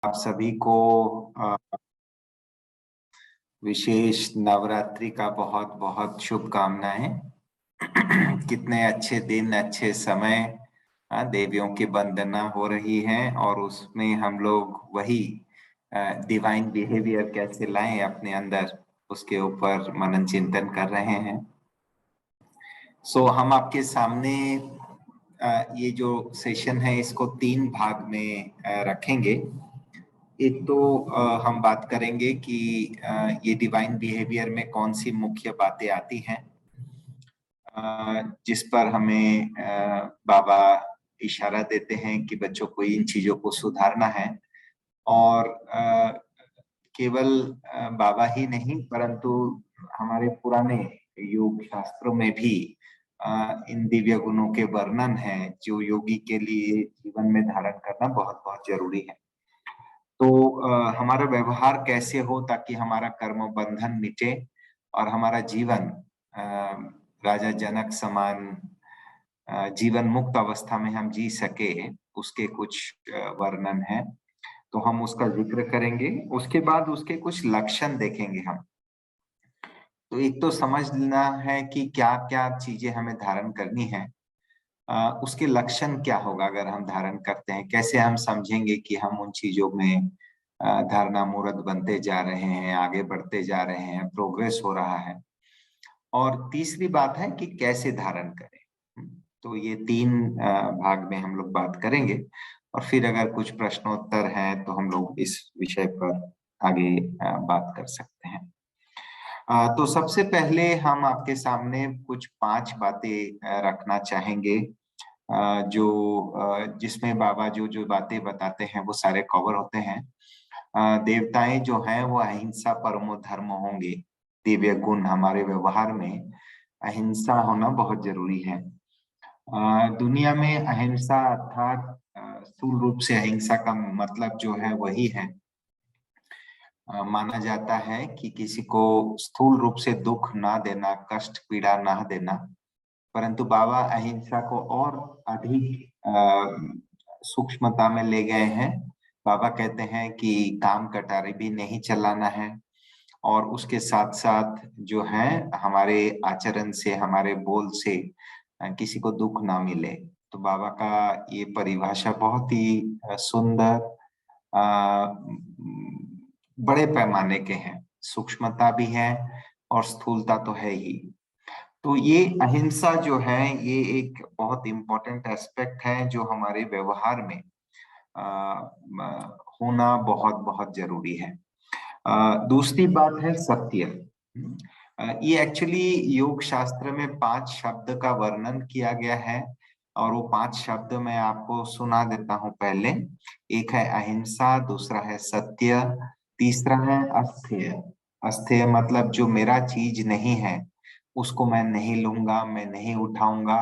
आप सभी को विशेष नवरात्रि का बहुत बहुत शुभकामनाएं। कितने अच्छे दिन, अच्छे समय, देवियों की वंदना हो रही है और उसमें हम लोग वही डिवाइन बिहेवियर कैसे लाएं अपने अंदर, उसके ऊपर मनन चिंतन कर रहे हैं। हम आपके सामने ये जो सेशन है इसको 3 भाग में रखेंगे। एक तो हम बात करेंगे कि ये डिवाइन बिहेवियर में कौन सी मुख्य बातें आती हैं, जिस पर हमें बाबा इशारा देते हैं कि बच्चों को इन चीजों को सुधारना है। और केवल बाबा ही नहीं परंतु हमारे पुराने योग शास्त्रों में भी इन दिव्य गुणों के वर्णन है जो योगी के लिए जीवन में धारण करना बहुत बहुत जरूरी है। तो हमारा व्यवहार कैसे हो ताकि हमारा कर्म बंधन मिटे और हमारा जीवन राजा जनक समान जीवन मुक्त अवस्था में हम जी सके, उसके कुछ वर्णन है। तो हम उसका जिक्र करेंगे, उसके बाद उसके कुछ लक्षण देखेंगे हम। तो एक तो समझना है कि क्या क्या चीजें हमें धारण करनी है, उसके लक्षण क्या होगा अगर हम धारण करते हैं, कैसे हम समझेंगे कि हम उन चीजों में धारणा मूर्त बनते जा रहे हैं, आगे बढ़ते जा रहे हैं, प्रोग्रेस हो रहा है। और तीसरी बात है कि कैसे धारण करें। तो ये 3 भाग में हम लोग बात करेंगे और फिर अगर कुछ प्रश्नोत्तर हैं तो हम लोग इस विषय पर आगे बात कर सकते हैं। तो सबसे पहले हम आपके सामने कुछ 5 बातें रखना चाहेंगे, जो जिसमें बाबा जो जो बातें बताते हैं वो सारे कवर होते हैं। देवताएं जो हैं वो अहिंसा परमो धर्म होंगे। दिव्य गुण हमारे व्यवहार में अहिंसा होना बहुत जरूरी है। दुनिया में अहिंसा अर्थात स्थूल रूप से अहिंसा का मतलब जो है वही है, माना जाता है कि किसी को स्थूल रूप से दुख ना देना, कष्ट पीड़ा ना देना। परंतु बाबा अहिंसा को और अधिक सूक्ष्मता में ले गए हैं। बाबा कहते हैं कि काम कटारी भी नहीं चलाना है और उसके साथ साथ जो है हमारे आचरण से, हमारे बोल से किसी को दुख ना मिले। तो बाबा का ये परिभाषा बहुत ही सुंदर, बड़े पैमाने के हैं, सूक्ष्मता भी है और स्थूलता तो है ही। तो ये अहिंसा जो है ये एक बहुत इम्पोर्टेंट एस्पेक्ट है जो हमारे व्यवहार में होना बहुत बहुत जरूरी है। दूसरी बात है सत्य। ये एक्चुअली योग शास्त्र में 5 शब्द का वर्णन किया गया है और वो 5 शब्द मैं आपको सुना देता हूँ पहले। एक है अहिंसा, दूसरा है सत्य, तीसरा है अस्तेय। अस्तेय मतलब जो मेरा चीज नहीं है उसको मैं नहीं लूंगा, मैं नहीं उठाऊंगा,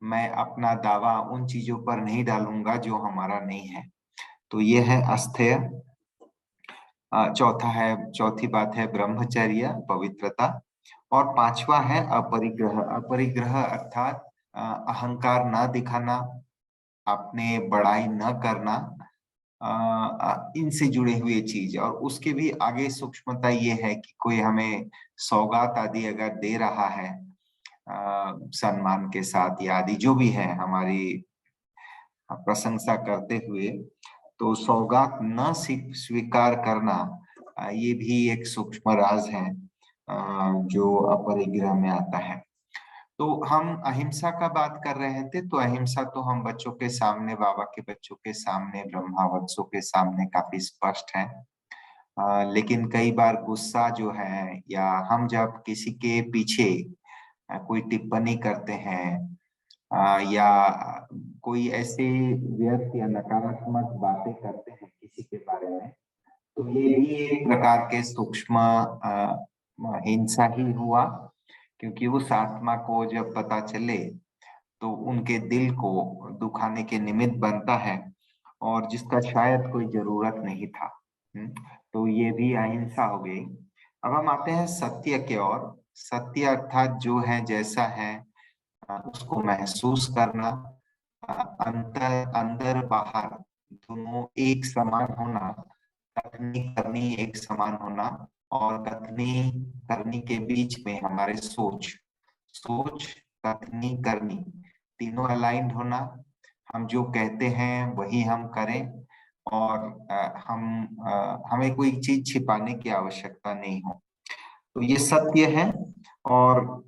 मैं अपना दावा उन चीजों पर नहीं डालूंगा जो हमारा नहीं है। तो ये है अस्तेय। चौथी बात है ब्रह्मचर्य, पवित्रता। और 5वां है अपरिग्रह। अपरिग्रह अर्थात अहंकार ना दिखाना, अपने बड़ाई न करना, इनसे जुड़े हुए चीज। और उसके भी आगे सूक्ष्मता ये है कि कोई हमें सौगात आदि अगर दे रहा है सम्मान के साथ या आदि जो भी है हमारी प्रशंसा करते हुए, तो सौगात न स्वीकार करना, ये भी एक सूक्ष्म राज है जो अपरिग्रह में आता है। तो हम अहिंसा का बात कर रहे थे, तो अहिंसा तो हम बच्चों के सामने, बाबा के बच्चों के सामने, ब्रह्मावत्सों के सामने काफी स्पष्ट है। लेकिन कई बार गुस्सा जो है या हम जब किसी के पीछे कोई टिप्पणी करते हैं या कोई ऐसे व्यर्थ या नकारात्मक बातें करते हैं किसी के बारे में, तो ये भी एक प्रकार के सूक्ष्म हिंसा ही हुआ। क्योंकि उस आत्मा को जब पता चले तो उनके दिल को दुखाने के निमित्त बनता है और जिसका शायद कोई जरूरत नहीं था। तो ये भी अहिंसा हो गई। अब हम आते हैं सत्य के ओर। सत्य अर्थात जो है जैसा है उसको महसूस करना, अंदर बाहर दोनों एक समान होना, कथनी करनी एक समान होना, और कथनी करनी के बीच में हमारे सोच कथनी करनी तीनों अलाइंड होना। हम जो कहते हैं वही हम करें, और हमें कोई चीज छिपाने की आवश्यकता नहीं हो। तो ये सत्य है, और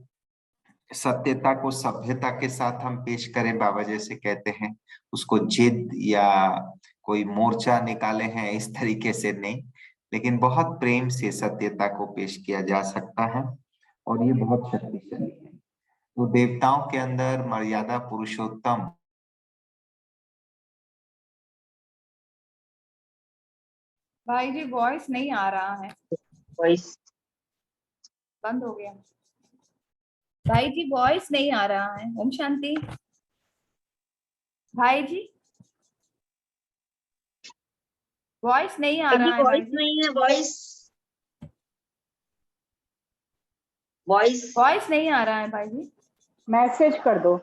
सत्यता को सभ्यता के साथ हम पेश करें, बाबा जैसे कहते हैं, उसको जिद या कोई मोर्चा निकाले हैं इस तरीके से नहीं, लेकिन बहुत प्रेम से सत्यता को पेश किया जा सकता है, और ये बहुत शक्तिशाली है। तो देवताओं के अंदर मर्यादा पुरुषोत्तम। भाई जी वॉइस नहीं आ रहा है, वॉइस बंद हो गया। भाई जी वॉइस नहीं आ रहा है। ओम शांति। भाई जी वॉइस नहीं आ रहा है। भाई वॉइस जी नहीं है, वॉइस नहीं आ रहा है। भाई जी मैसेज कर दो।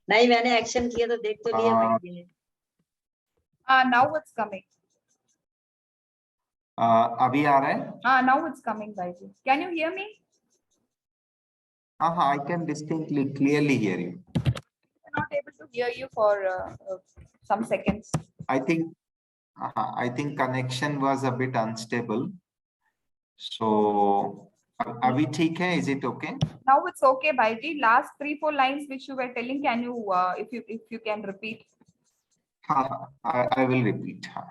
नहीं, मैंने एक्शन किया तो देख तो लिया भाई जी। Now it's coming. अभी आ रहा है? Now it's coming. भाई जी कैन यू हियर मी? हाँ, I can distinctly clearly here you. Not able to hear you for some seconds. I think connection was a bit unstable. So अभी ठीक है? Is it okay? Now it's okay, Bhaiji. Last 3-4 lines which you were telling, can you if you can repeat? हाँ, I will repeat. हाँ,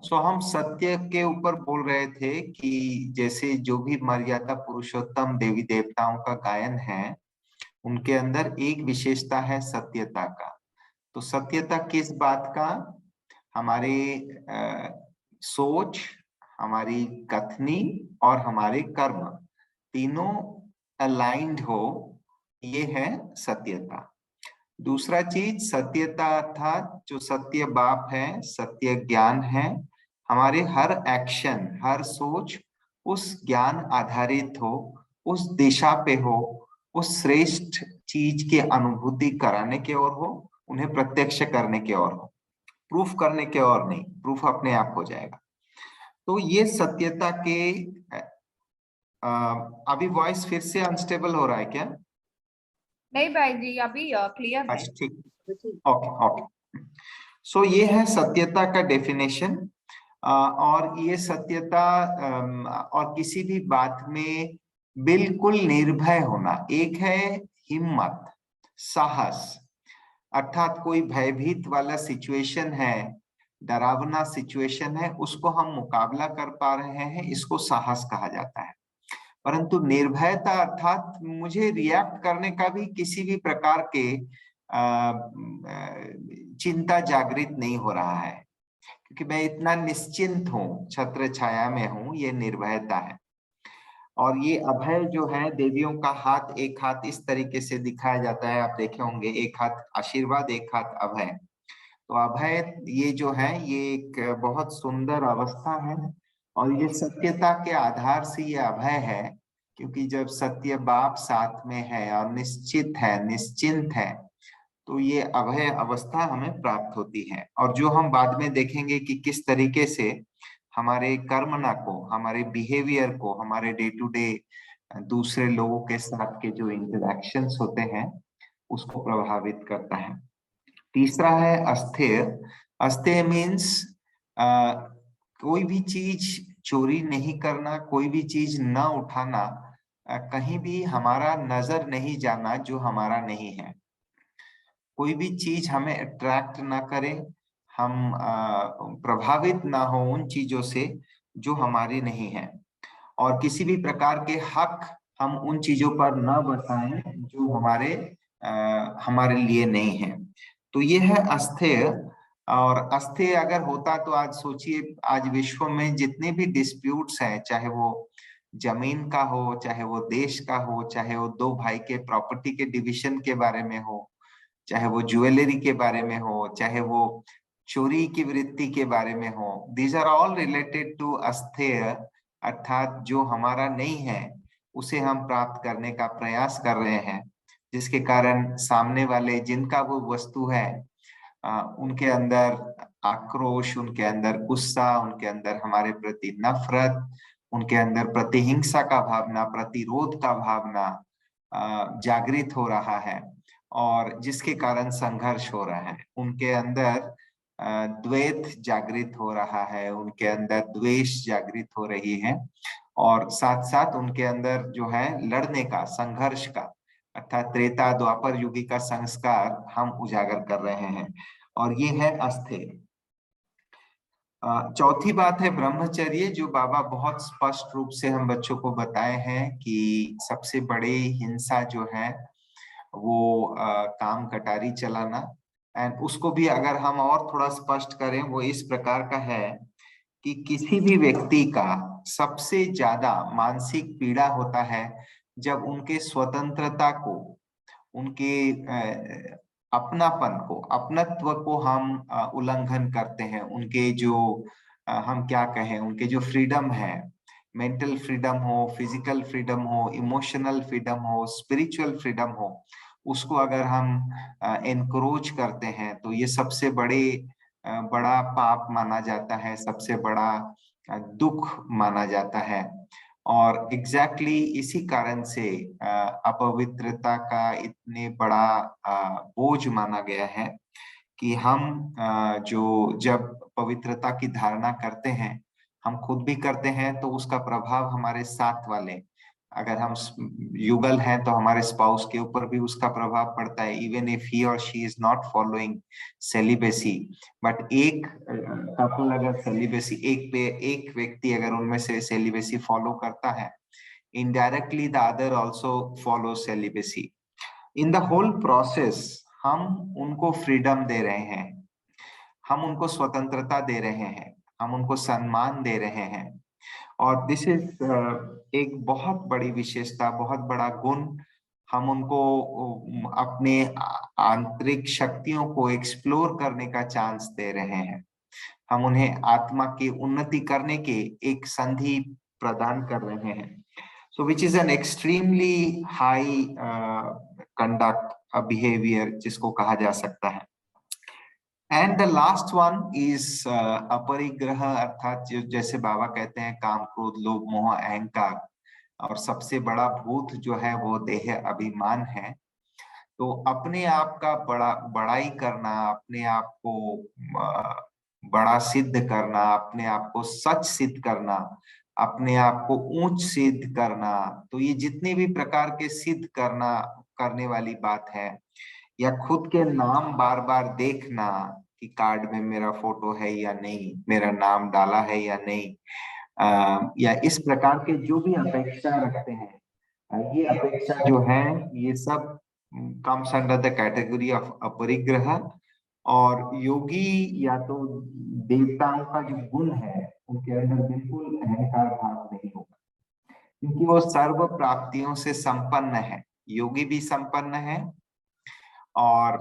so हम सत्य के ऊपर बोल रहे थे कि जैसे जो भी मर्यादा पुरुषोत्तम देवी देवताओं का गायन है, उनके अंदर एक विशेषता है सत्यता का। तो सत्यता किस बात का? हमारी सोच, हमारी कथनी और हमारे कर्म तीनों अलाइंड हो, ये है सत्यता। दूसरा चीज सत्यता अर्थात जो सत्य बाप है, सत्य ज्ञान है, हमारे हर एक्शन, हर सोच उस ज्ञान आधारित हो, उस दिशा पे हो, उस श्रेष्ठ चीज के अनुभूति कराने के ओर हो, उन्हें प्रत्यक्ष करने के ओर हो, प्रूफ करने के और नहीं। प्रूफ अपने आप हो जाएगा। तो ये सत्यता के अभी वॉइस फिर से अनस्टेबल हो रहा है क्या? नहीं भाई जी, अभी क्लियर है। अच्छा, ठीक, ओके ओके। सो ये है सत्यता का डेफिनेशन। और ये सत्यता और किसी भी बात में बिल्कुल निर्भय होना। एक है हिम्मत, साहस, अर्थात कोई भयभीत वाला सिचुएशन है, डरावना सिचुएशन है, उसको हम मुकाबला कर पा रहे हैं, इसको साहस कहा जाता है। परंतु निर्भयता अर्थात मुझे रिएक्ट करने का भी किसी भी प्रकार के चिंता जागृत नहीं हो रहा है, क्योंकि मैं इतना निश्चिंत हूँ, छत्र छाया में हूँ, ये निर्भयता है। और ये अभय जो है, देवियों का हाथ, एक हाथ इस तरीके से दिखाया जाता है, आप देखे होंगे, एक हाथ आशीर्वाद, एक हाथ अभय। तो अभय ये जो है, ये एक बहुत सुंदर अवस्था है, और ये सत्यता के आधार से ये अभय है, क्योंकि जब सत्य बाप साथ में है और निश्चित है, निश्चिंत है, तो ये अभय अवस्था हमें प्राप्त होती है। और जो हम बाद में देखेंगे कि किस तरीके से हमारे कर्मना को, हमारे बिहेवियर को, हमारे डे टू डे दूसरे लोगों के साथ के जो इंटरेक्शंस होते हैं, उसको प्रभावित करता है। तीसरा है अस्थिर। अस्थिर मीन्स कोई भी चीज चोरी नहीं करना, कोई भी चीज न उठाना, कहीं भी हमारा नजर नहीं जाना जो हमारा नहीं है, कोई भी चीज हमें अट्रैक्ट ना करे, हम प्रभावित ना हो उन चीजों से जो हमारी नहीं है, और किसी भी प्रकार के हक हम उन चीजों पर न बसाएं जो हमारे लिए नहीं है। तो ये है अस्थिर। और अस्थिर अगर होता तो आज सोचिए, आज विश्व में जितने भी डिस्प्यूट्स हैं, चाहे वो जमीन का हो, चाहे वो देश का हो, चाहे वो दो भाई के प्रॉपर्टी के डिविजन के बारे में हो, चाहे वो ज्वेलरी के बारे में हो, चाहे वो चोरी की वृत्ति के बारे में हो, these are all related to अस्थिर, अर्थात जो हमारा नहीं है उसे हम प्राप्त करने का प्रयास कर रहे हैं, जिसके कारण सामने वाले जिनका वो वस्तु है उनके अंदर आक्रोश, उनके अंदर गुस्सा, उनके अंदर हमारे प्रति नफरत, उनके अंदर प्रतिहिंसा का भावना, प्रतिरोध का भावना जागृत हो रहा है और जिसके कारण संघर्ष हो रहा है। उनके अंदर द्वैत जागृत हो रहा है, उनके अंदर द्वेष जागृत हो रही है और साथ साथ उनके अंदर जो है लड़ने का, संघर्ष का, अर्थात त्रेता द्वापर युगी का संस्कार हम उजागर कर रहे हैं और ये है अस्थिर। चौथी बात है ब्रह्मचर्य, जो बाबा बहुत स्पष्ट रूप से हम बच्चों को बताए हैं कि सबसे बड़ी हिंसा जो है वो काम कटारी चलाना। एंड उसको भी अगर हम और थोड़ा स्पष्ट करें, वो इस प्रकार का है कि किसी भी व्यक्ति का सबसे ज्यादा मानसिक पीड़ा होता है जब उनके स्वतंत्रता को, उनके अपनापन को, अपनत्व को हम उल्लंघन करते हैं। उनके जो हम क्या कहें, उनके जो फ्रीडम है, मेंटल फ्रीडम हो, फिजिकल फ्रीडम हो, इमोशनल फ्रीडम हो, स्पिरिचुअल फ्रीडम हो, उसको अगर हम एनक्रोच करते हैं तो ये सबसे बड़ा पाप माना जाता है, सबसे बड़ा दुख माना जाता है। और एग्जैक्टली इसी कारण से अपवित्रता का इतने बड़ा बोझ माना गया है कि हम जो जब पवित्रता की धारणा करते हैं, हम खुद भी करते हैं, तो उसका प्रभाव हमारे साथ वाले, अगर हम युगल हैं तो हमारे स्पाउस के ऊपर भी उसका प्रभाव पड़ता है, इवन इफ ही और she is not following celibacy. But एक कपल अगर सेलिबेसी, एक व्यक्ति अगर उनमें से सेलिबेसी फॉलो करता है, indirectly the other also follow celibacy. In the whole process हम उनको फ्रीडम दे रहे हैं, हम उनको स्वतंत्रता दे रहे हैं, हम उनको सम्मान दे रहे हैं और दिस इज एक बहुत बड़ी विशेषता, बहुत बड़ा गुण। हम उनको अपने आंतरिक शक्तियों को एक्सप्लोर करने का चांस दे रहे हैं, हम उन्हें आत्मा की उन्नति करने के एक संधि प्रदान कर रहे हैं। So which is an extremely high conduct behaviour जिसको कहा जा सकता है। And the last one is अपरिग्रह, अर्थात जैसे बाबा कहते हैं काम क्रोध लोभ मोह अहंकार, और सबसे बड़ा भूत जो है वो देह अभिमान है। तो अपने आप का बड़ाई करना, अपने आप को बड़ा सिद्ध करना, अपने आप को सच सिद्ध करना, अपने आप को ऊंच सिद्ध करना, तो ये जितने भी प्रकार के सिद्ध करने वाली बात है, या खुद के नाम बार बार देखना कि कार्ड में मेरा फोटो है या नहीं, मेरा नाम डाला है या नहीं, या इस प्रकार के जो भी अपेक्षा रखते हैं, ये अपेक्षा जो है ये सब comes under the category of अपरिग्रह। और योगी या तो देवताओं का जो गुण है उनके अंदर बिल्कुल अहंकार भाव नहीं होगा, क्योंकि वो सर्व प्राप्तियों से संपन्न है। योगी भी संपन्न है और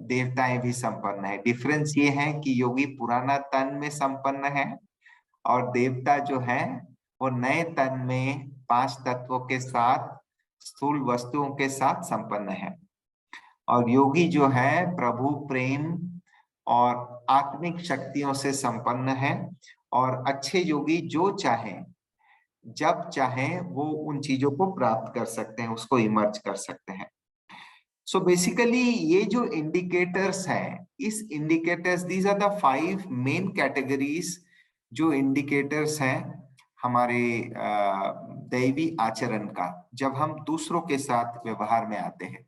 देवताएं भी संपन्न है। डिफरेंस ये है कि योगी पुराना तन में संपन्न है और देवता जो है वो नए तन में 5 तत्वों के साथ, स्थूल वस्तुओं के साथ संपन्न है। और योगी जो है प्रभु प्रेम और आत्मिक शक्तियों से संपन्न है। और अच्छे योगी जो चाहे, जब चाहे वो उन चीजों को प्राप्त कर सकते हैं, उसको इमर्ज कर सकते हैं। सो बेसिकली ये जो इंडिकेटर्स हैं, इस indicators, these are the 5 main categories जो इंडिकेटर्स हैं हमारे दैवी आचरण का, जब हम दूसरों के साथ व्यवहार में आते हैं।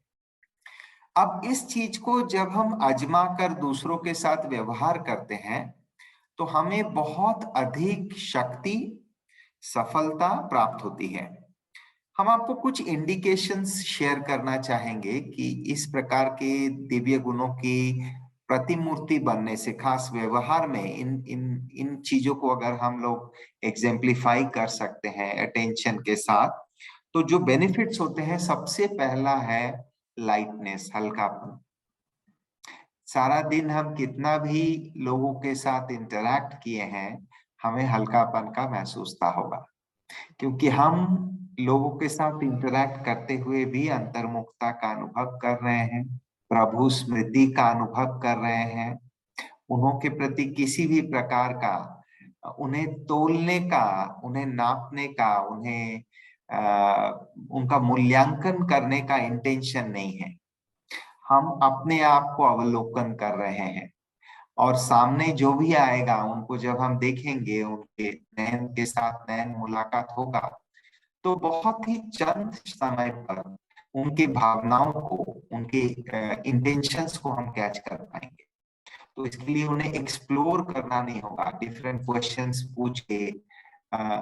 अब इस चीज को जब हम आजमा कर दूसरों के साथ व्यवहार करते हैं तो हमें बहुत अधिक शक्ति, सफलता प्राप्त होती है। हम आपको कुछ इंडिकेशंस शेयर करना चाहेंगे कि इस प्रकार के दिव्य गुणों की प्रतिमूर्ति बनने से, खास व्यवहार में इन चीजों को अगर हम लोग एग्जेम्पलीफाई कर सकते हैं अटेंशन के साथ, तो जो बेनिफिट्स होते हैं, सबसे पहला है लाइटनेस, हल्कापन। सारा दिन हम कितना भी लोगों के साथ इंटरैक्ट किए हैं, हमें हल्कापन का महसूस होगा, क्योंकि हम लोगों के साथ इंटरैक्ट करते हुए भी अंतर्मुखता का अनुभव कर रहे हैं, प्रभु स्मृति का अनुभव कर रहे हैं, उन्हों के प्रति किसी भी प्रकार का उन्हें तोलने का, उन्हें नापने का, उन्हें उनका मूल्यांकन करने का इंटेंशन नहीं है। हम अपने आप को अवलोकन कर रहे हैं और सामने जो भी आएगा उनको जब हम देखेंगे, उनके नयन के साथ नयन मुलाकात होगा, तो बहुत ही चंद समय पर उनकी भावनाओं को, उनके इंटेंशंस को हम कैच कर पाएंगे। तो इसके लिए उन्हें एक्सप्लोर करना नहीं होगा, डिफरेंट क्वेश्चंस पूछ के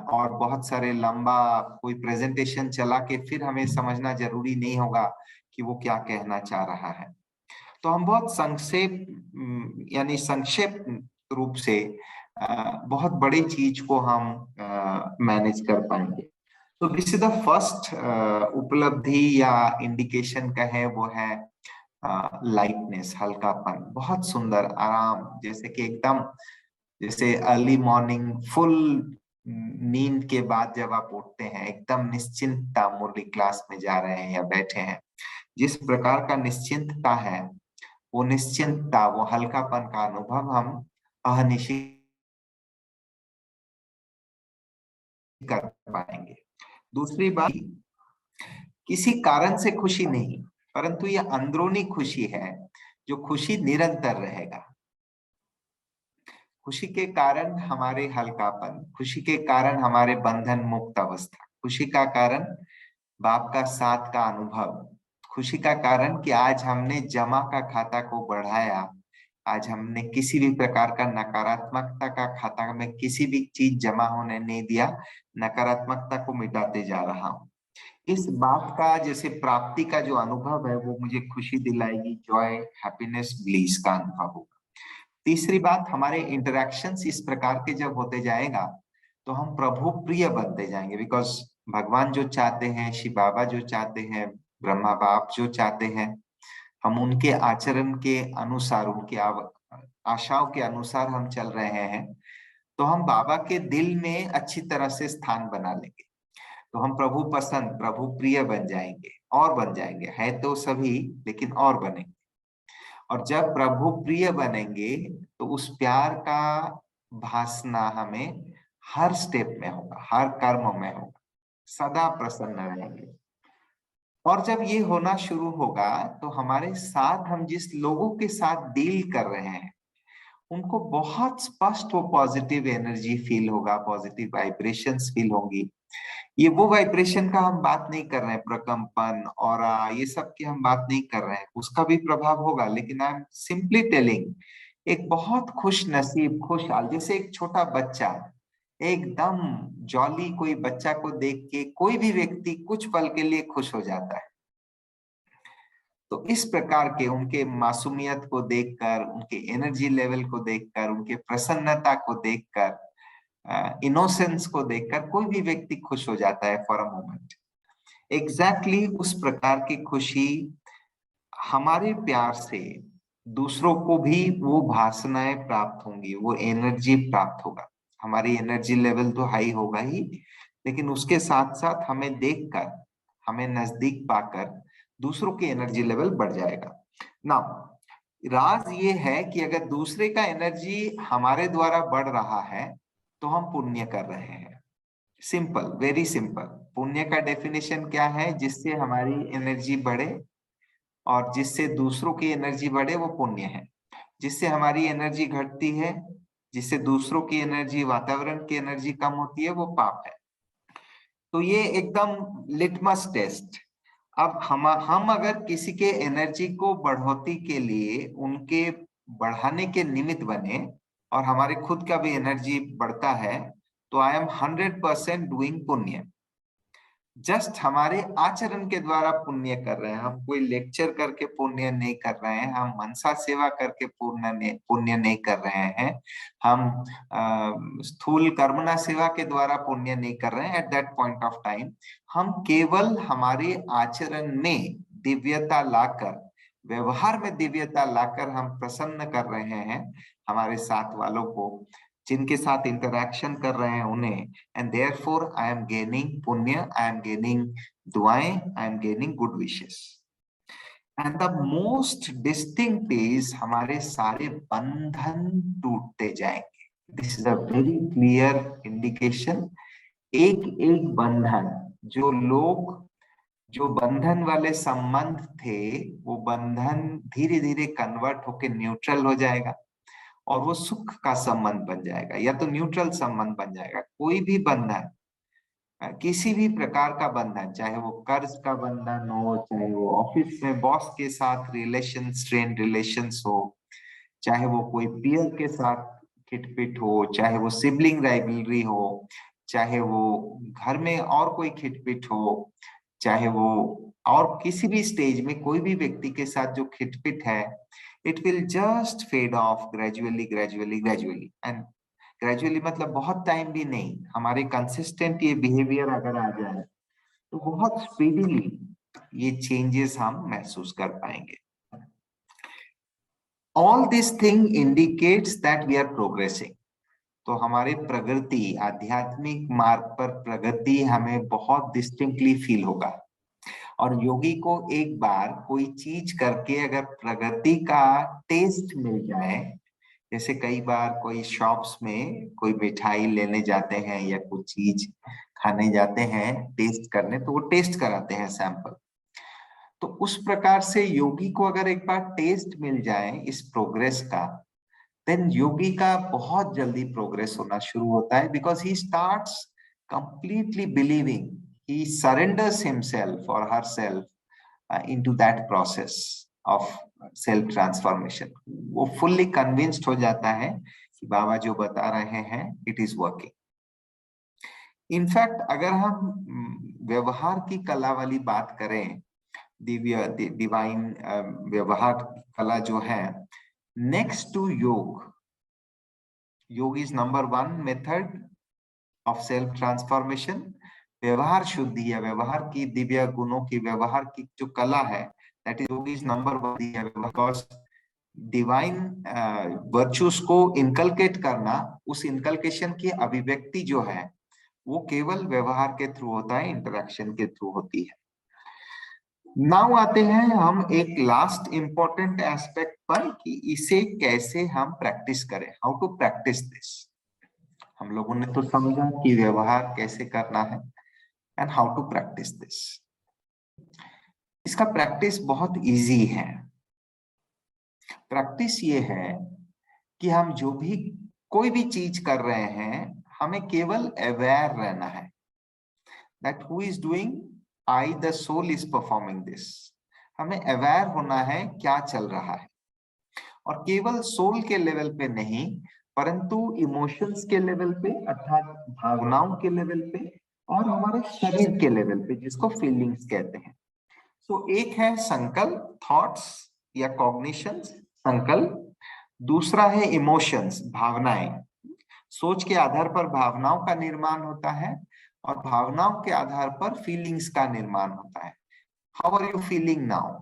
और बहुत सारे लंबा कोई प्रेजेंटेशन चला के फिर हमें समझना जरूरी नहीं होगा कि वो क्या कहना चाह रहा है। तो हम बहुत यानी संक्षेप रूप से बहुत बड़ी चीज को हम मैनेज कर पाएंगे। तो दिस इज द फर्स्ट उपलब्धि या इंडिकेशन का है, वो है लाइटनेस, हल्कापन, बहुत सुंदर आराम, जैसे कि एकदम जैसे अर्ली मॉर्निंग फुल नींद के बाद जब आप उठते हैं, एकदम निश्चिंतता, मुरली क्लास में जा रहे हैं या बैठे हैं, जिस प्रकार का निश्चिंतता है, वो निश्चिंतता, वो हल्कापन का अनुभव हम अहनिशी कर पाएंगे। दूसरी बात, किसी कारण से खुशी नहीं, परंतु ये अंदरूनी खुशी है, जो खुशी निरंतर रहेगा। खुशी के कारण हमारे हल्कापन, खुशी के कारण हमारे बंधन मुक्त अवस्था, खुशी का कारण बाप का साथ का अनुभव, खुशी का कारण कि आज हमने जमा का खाता को बढ़ाया, आज हमने किसी भी प्रकार का नकारात्मकता का खाता में किसी भी चीज जमा होने नहीं दिया, नकारात्मकता को मिटाते जा रहा हूँ। इस बात का जैसे प्राप्ति का जो अनुभव है, वो मुझे खुशी दिलाएगी, जॉय, हैप्पीनेस, ब्लीस का अनुभव होगा। तीसरी बात, हमारे इंटरेक्शंस इस प्रकार के जब होते जाएगा तो हम प्रभु प्रिय बनते जाएंगे, बिकॉज भगवान जो चाहते हैं, शिव बाबा जो चाहते हैं, ब्रह्मा बाप जो चाहते हैं, हम उनके आचरण के अनुसार, उनकी आशाओं के अनुसार हम चल रहे हैं, तो हम बाबा के दिल में अच्छी तरह से स्थान बना लेंगे। तो हम प्रभु पसंद, प्रभु प्रिय बन जाएंगे और बन जाएंगे, है तो सभी लेकिन और बनेंगे। और जब प्रभु प्रिय बनेंगे तो उस प्यार का भासना हमें हर स्टेप में होगा, हर कर्म में होगा, सदा प्रसन्न रहेंगे। और जब ये होना शुरू होगा तो हमारे साथ, हम जिस लोगों के साथ डील कर रहे हैं, उनको बहुत स्पष्ट वो पॉजिटिव एनर्जी फील होगा, पॉजिटिव वाइब्रेशंस फील होंगी। ये वो वाइब्रेशन का हम बात नहीं कर रहे हैं, प्रकंपन और ये सब की हम बात नहीं कर रहे हैं, उसका भी प्रभाव होगा, लेकिन आई एम सिंपली टेलिंग, एक बहुत खुश नसीब, खुशहाल, जैसे एक छोटा बच्चा एकदम जॉली, कोई बच्चा को देख के कोई भी व्यक्ति कुछ पल के लिए खुश हो जाता है। तो इस प्रकार के उनके मासूमियत को देखकर, उनके एनर्जी लेवल को देखकर, उनके प्रसन्नता को देखकर, इनोसेंस को देखकर कोई भी व्यक्ति खुश हो जाता है फॉर अ मोमेंट। एग्जैक्टली उस प्रकार की खुशी हमारे प्यार से दूसरों को भी वो भासनाएं प्राप्त होंगी, वो एनर्जी प्राप्त होगा। हमारी एनर्जी लेवल तो हाई होगा ही, लेकिन उसके साथ साथ हमें देखकर, हमें नजदीक पाकर दूसरों की एनर्जी लेवल बढ़ जाएगा ना। राज ये है कि अगर दूसरे का एनर्जी हमारे द्वारा बढ़ रहा है तो हम पुण्य कर रहे हैं। Simple, very simple. पुण्य का डेफिनेशन क्या है? जिससे हमारी एनर्जी बढ़े और जिससे दूसरों की एनर्जी बढ़े, वो पुण्य है। जिससे हमारी एनर्जी घटती है, जिससे दूसरों की एनर्जी, वातावरण की एनर्जी कम होती है, वो पाप है। तो ये एकदम लिटमस टेस्ट। अब हम अगर किसी के एनर्जी को बढ़ोतरी के लिए, उनके बढ़ाने के निमित्त बने और हमारे खुद का भी एनर्जी बढ़ता है, तो आई एम 100% डूइंग पुण्य। जस्ट हमारे आचरण के द्वारा पुण्य कर रहे हैं। हम कोई लेक्चर करके पुण्य नहीं कर रहे हैं, हम मनसा सेवा करके पुण्य नहीं कर रहे हैं, हम स्थूल कर्मणा सेवा के द्वारा पुण्य नहीं कर रहे हैं। Eight that point of time हम केवल हमारे आचरण में दिव्यता लाकर, व्यवहार में दिव्यता लाकर हम प्रसन्न कर रहे हैं हमारे साथ वालों को, जिनके साथ इंटरैक्शन कर रहे हैं उन्हें। And therefore I am gaining पुण्य, आई एम गेनिंग दुआएं, I am gaining good wishes. And the most distinct is हमारे सारे बंधन टूटते जाएंगे. This is a very clear indication. एक एक बंधन, जो बंधन वाले संबंध थे, वो बंधन धीरे धीरे कन्वर्ट होके न्यूट्रल हो जाएगा और वो सुख का संबंध बन जाएगा या तो न्यूट्रल संबंध बन जाएगा. कोई भी बंधन, किसी भी प्रकार का बंधन, चाहे वो कर्ज का बंधन हो, चाहे वो ऑफिस में बॉस के साथ रिलेशन, स्ट्रेन रिलेशंस हो, चाहे वो कोई पीयर के साथ खिटपिट हो, चाहे वो सिबलिंग राइवलरी हो, चाहे वो घर में और कोई खिटपिट हो, चाहे वो और किसी भी स्टेज में कोई भी व्यक्ति के साथ जो खिटपिट है, it will just fade off gradually gradually gradually. And gradually मतलब बहुत टाइम भी नहीं, हमारे कंसिस्टेंट ये बिहेवियर अगर आ जाए तो बहुत स्पीडीली ये चेंजेस हम महसूस कर पाएंगे. All this thing indicates that we are progressing. तो हमारे प्रगति, आध्यात्मिक मार्ग पर प्रगति हमें बहुत डिस्टिंक्टली फील होगा. और योगी को एक बार कोई चीज करके अगर प्रगति का टेस्ट मिल जाए, जैसे कई बार कोई शॉप्स में कोई मिठाई लेने जाते हैं या कुछ चीज खाने जाते हैं टेस्ट करने, तो वो टेस्ट कराते हैं सैंपल. तो उस प्रकार से योगी को अगर एक बार टेस्ट मिल जाए इस प्रोग्रेस का, देन योगी का बहुत जल्दी प्रोग्रेस होना शुरू होता है. Because he starts completely believing, he surrenders himself और herself into that process of self transformation. वो फुल्ली कन्विंस्ड हो जाता है कि बाबा जो बता रहे हैं इट इज वर्किंग. इनफैक्ट अगर हम व्यवहार की कला वाली बात करें, दिव्य डिवाइन व्यवहार कला जो है, नेक्स्ट टू योग is number 1 method of self transformation. व्यवहार शुद्धि या व्यवहार की दिव्य गुणों की, व्यवहार की जो कला है, दैट इज योग is number 1. Because divine virtues को इनकलकेट करना, उस इनकलकेशन की अभिव्यक्ति जो है वो केवल व्यवहार के थ्रू होता है, इंटरेक्शन के थ्रू होती है. नाउ आते हैं हम एक लास्ट इंपॉर्टेंट एस्पेक्ट पर कि इसे कैसे हम प्रैक्टिस करें, हाउ टू प्रैक्टिस दिस. हम लोगों ने तो समझा कि व्यवहार कैसे करना है and how to practise this. इसका प्रैक्टिस बहुत इजी है. प्रैक्टिस ये है कि हम जो भी कोई भी चीज कर रहे हैं, हमें केवल अवेयर रहना है that who is doing, I the soul is performing this. हमें अवेयर होना है क्या चल रहा है, और केवल सोल के लेवल पे नहीं परंतु इमोशंस के लेवल पे, अर्थात भावनाओं के लेवल पे, और हमारे शरीर के लेवल पे, जिसको फीलिंग्स कहते हैं. तो एक है संकल्प, थॉट्स या कॉग्निशंस, संकल्प. दूसरा है इमोशंस, भावनाएं. सोच के आधार पर भावनाओं का निर्माण होता है और भावनाओं के आधार पर फीलिंग्स का निर्माण होता है. How are you feeling now?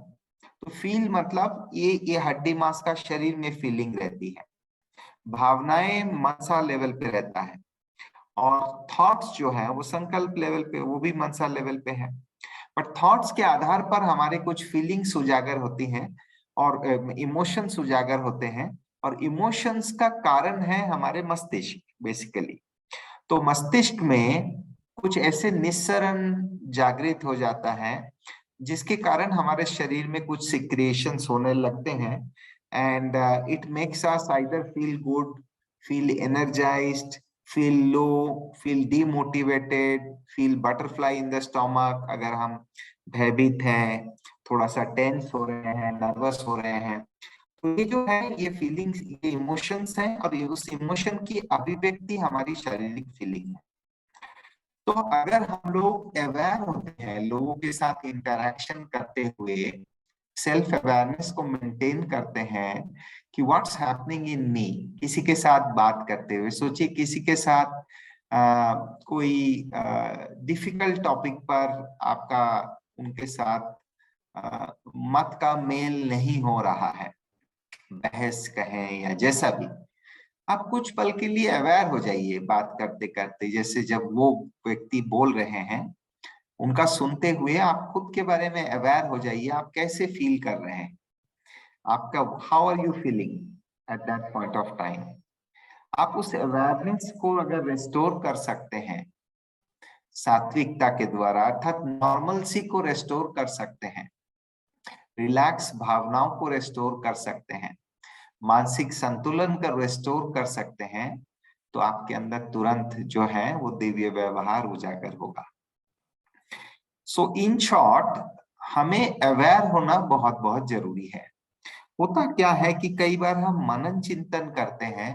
तो फील मतलब ये हड्डी मांस का शरीर में फीलिंग रहती है. भावनाएं मनसा लेवल पे रहता है, और थॉट्स जो है वो संकल्प लेवल पे, वो भी मनसा लेवल पे है. बट थॉट्स के आधार पर हमारे कुछ फीलिंग्स उजागर होती हैं और इमोशंस उजागर होते हैं, और इमोशंस का कारण है हमारे मस्तिष्क बेसिकली. तो मस्तिष्क में कुछ ऐसे निस्सरण जागृत हो जाता है जिसके कारण हमारे शरीर में कुछ सिक्रिएशंस होने लगते हैं, and it makes us either feel good, feel energised, feel low, feel demotivated, feel butterfly in the stomach. अगर हम भयभीत हैं, थोड़ा सा टेंस हो रहे हैं, नर्वस हो रहे हैं, तो ये जो है ये फीलिंग्स, ये इमोशंस हैं, और ये उस इमोशन की अभिव्यक्ति हमारी शारीरिक फीलिंग है. तो अगर हम लोग अवेयर होते हैं, लोगों के साथ इंटरेक्शन करते हुए सेल्फ अवेयरनेस को मेंटेन करते हैं कि व्हाट्स हैपनिंग इन मी, किसी के साथ बात करते हुए सोचिए किसी के साथ कोई डिफिकल्ट टॉपिक पर आपका उनके साथ मत का मेल नहीं हो रहा है, बहस कहें या जैसा भी, आप कुछ पल के लिए अवेयर हो जाइए बात करते करते. जैसे जब वो व्यक्ति बोल रहे हैं, उनका सुनते हुए आप खुद के बारे में अवेयर हो जाइए, आप कैसे फील कर रहे हैं, आपका how are you feeling at that point of time. आप उस अवेयरनेस को अगर रिस्टोर कर सकते हैं सात्विकता के द्वारा, अर्थात नॉर्मलसी को रेस्टोर कर सकते हैं, रिलैक्स भावनाओं को रेस्टोर कर सकते हैं, मानसिक संतुलन कर रेस्टोर कर सकते हैं, तो आपके अंदर तुरंत जो है वो दिव्य व्यवहार उजागर होगा। सो इन शॉर्ट, हमें अवेयर होना बहुत बहुत जरूरी है। होता क्या है कि कई बार हम मनन चिंतन करते हैं।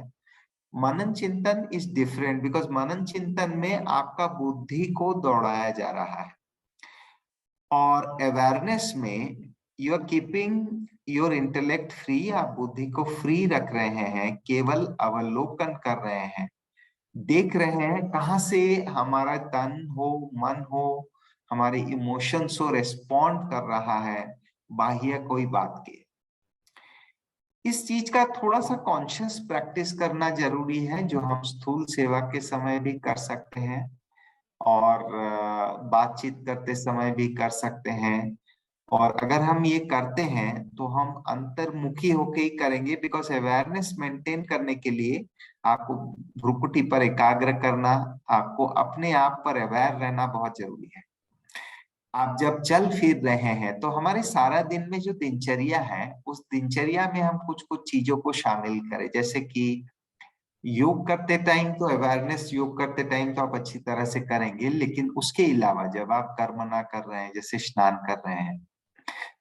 मनन चिंतन इज डिफरेंट बिकॉज मनन चिंतन में आपका बुद्धि को दौड़ाया जा रहा है, और अवेयरनेस में you are keeping your intellect free, आप बुद्धि को फ्री रख रहे हैं, केवल अवलोकन कर रहे हैं, देख रहे हैं कहाँ से हमारा तन हो, मन हो, हमारे इमोशंस को रेस्पॉन्ड कर रहा है बाह्य कोई बात के। इस चीज का थोड़ा सा कॉन्शियस प्रैक्टिस करना जरूरी है, जो हम स्थूल सेवा के समय भी कर सकते हैं और बातचीत करते समय भी कर सकते हैं। और अगर हम ये करते हैं तो हम अंतर्मुखी होके ही करेंगे, बिकॉज अवेयरनेस मेंटेन करने के लिए आपको भ्रुकुटी पर एकाग्र करना, आपको अपने आप पर अवेयर रहना बहुत जरूरी है। आप जब चल फिर रहे हैं तो हमारे सारा दिन में जो दिनचर्या है, उस दिनचर्या में हम कुछ कुछ चीजों को शामिल करें, जैसे कि योग करते टाइम तो अवेयरनेस, योग करते टाइम तो आप अच्छी तरह से करेंगे, लेकिन उसके अलावा जब आप कर्मना कर रहे हैं, जैसे स्नान कर रहे हैं,